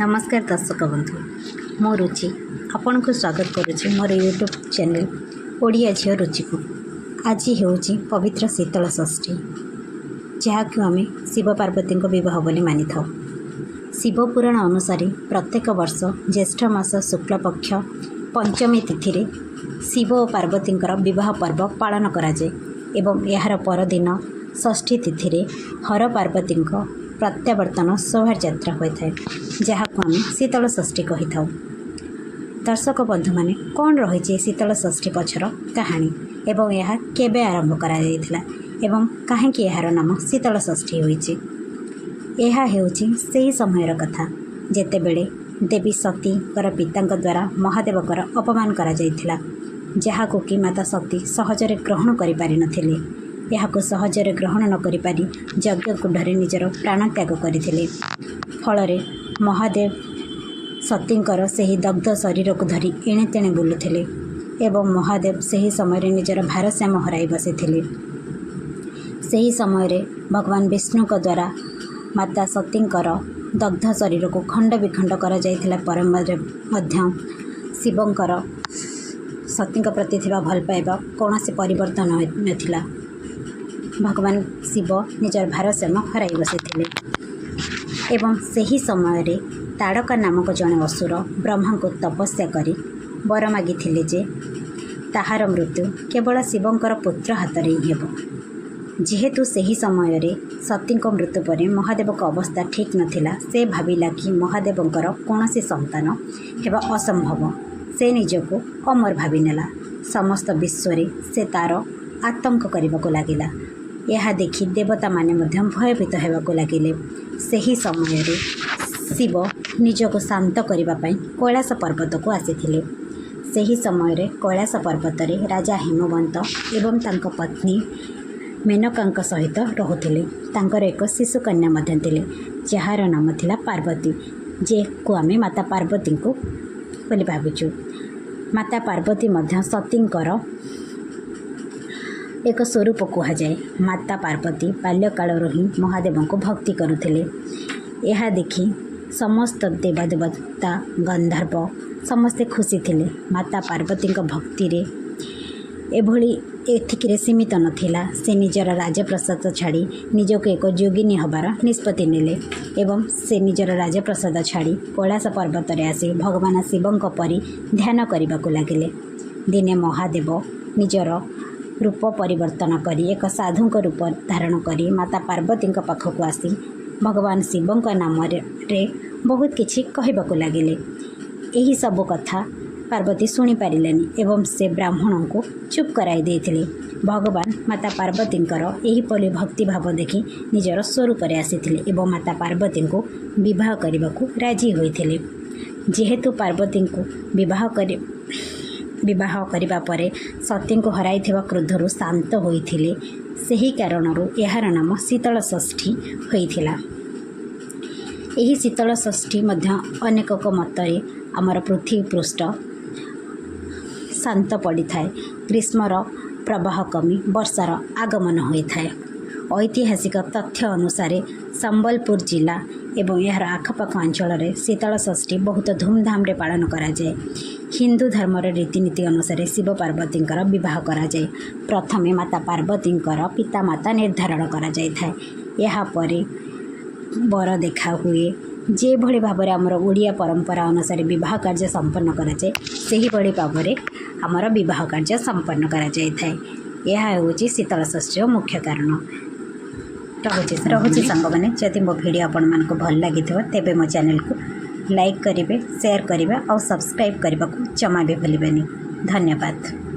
नमस्कार दर्शक बंधु मो रुचि आपण को स्वागत करुच्ची मोर यूट्यूब चैनल ओडिया झील रुचि को। आज हूँ पवित्र शीतल षष्ठी जहाँ आम शिव पार्वती बह बोली मानि था। शिव पुराण अनुसार प्रत्येक वर्ष ज्येष्ठ मास शुक्ल पक्ष पंचमी तिथि रे शिव और पार्वती विवाह पर्व पालन कराए एवं यार परदिन षष्ठी तिथि रे हर पार्वती प्रत्यावर्तन शोभा यात्रा होता है जहाँ को आम शीतल षष्ठी कही था। दर्शक बंधु मैंने कौन रही शीतल षष्ठी पछर कहानी एवं यह केबे आरंभ करा एवं कहीं यार नाम शीतल षष्ठी होइछि। यह हेउछि सेही समयर कथा जेतेबेले देवी सती पिता द्वारा महादेव अपमान करा जाइथिला, जहाको कि माता सती सहजरे ग्रहण करि पारि नथिले। यहाको सहजरे ग्रहण न करि पारि यज्ञ कुंडरे निजर प्राण त्याग करथिले। फलरे महादेव सतींकर सही दग्ध शरीर को धरी एणे तेणे बुलुथिले एवं महादेव सही समय निजर भारसाम्य हराई बसिथिले। सही समय भगवान विष्णु द्वारा माता सतींकर दग्ध शरीर को खंड विखंड करा जाइथिला परम शिवंकर सती प्रति थिबा भल पाइबा कौनसी परिवर्तन नथिला। भगवान शिव निजर भारसाम्य हराई बसिथिले एवं सही समय ताड़का नामक जड़े असुर ब्रह्मा को तपस्या करी वर मागिथिले जे ताहार मृत्यु केवल शिवंकर पुत्र हाथ में ही हेब। जेहेतु सही समय सती मृत्यु पर महादेव को अवस्था ठीक नथिला, से भाविला कि महादेवंकर कौनसी संतान हेबा असंभव। से निजको अमर भाविनेला। समस्त विश्व से तार आतंक करने को लगिला। यह देखि देवता माने मध्यम भयभीत होगा लगिले। सही समय शिव निजको शांत करने कैलाश पर्वत को आसीथिले। सही समय कैलाश पर्वत रे राजा हेमवंत एवं तांको पत्नी मेनका सहित रहुथिले। तांकर एक शिशु कन्या मध्य थिले जार नाम थिला पार्वती, जे को आमे माता पार्वती को बोली भाविचु। माता पार्वती मध्य सतींकर एक स्वरूप कह जाए। माता पार्वती बाल्यकाल ही महादेव को भक्ति करुथिले। यह देखि समस्त देवादेवता गंधर्व समस्ते खुशी थिले। माता पार्वती भक्ति रे एभली एथिक सीमित नथिला। से निजर राजप्रसाद छाड़ी निजक एक जोगिनी हबार निष्पत्ति नेले एवं से निजर राजप्रसाद छाड़ी कैलाश पर्वत रे आसी भगवान शिवंक परि ध्यान करने को लगिले। दिने महादेव निजर रूप परिवर्तन करी एक साधुक रूप धारण करी माता पार्वती पाखक आसी भगवान शिवंक नाम रे बहुत किछि कहबाको लागिले। एही सब कथा पार्वती शुणी पारिलेनी एवं से ब्राह्मण को चुप कराई देथिले। भगवान माता पार्वतींकर एही परि भक्ति भाव देखि निजर स्वरूप रे आसीथिले एवं माता पार्वती को विवाह करबाको राजी होइथिले। जेहेतु पार्वती को विवाह करने पर सती को हराई क्रोधरु शांत होइथिले। सही कारणरू यार नाम शीतल षष्ठी होइथिला। एही शीतल षष्ठी मध्य अनेक मतरे आमर पृथ्वी पृष्ठ शांत पड़ी थाए। ग्रीष्मर प्रवाह कमी वर्षार आगमन होता है। ऐतिहासिक तथ्य अनुसार संबलपुर जिला एवं यार आखपाख अंचल शीतल षष्ठी बहुत धूमधाम रे पालन करा जाए। हिंदू धर्मर रीतिनीति अनुसार शिव पार्वती विवाह करा जाए। प्रथमे माता पार्वती पिता माता निर्धारण करा जाए थाए। यह परे वर देखा हुए। जे भली भाव आमर ओडिया परंपरा अनुसार विवाह कार्य संपन्न करा जाए सही भली भाव आमर विवाह कार्य संपन्न करा जाए थाए। यह होची शीतल षष्ठी मुख्य कारण। रहुची सांग मैंने जदि मो वीडियो आपण मानक भल लगी तेबे मो चैनल को लाइक करेंगे, शेयर करेंगे और सब्सक्राइब करने को जमा भी भूलें। धन्यवाद।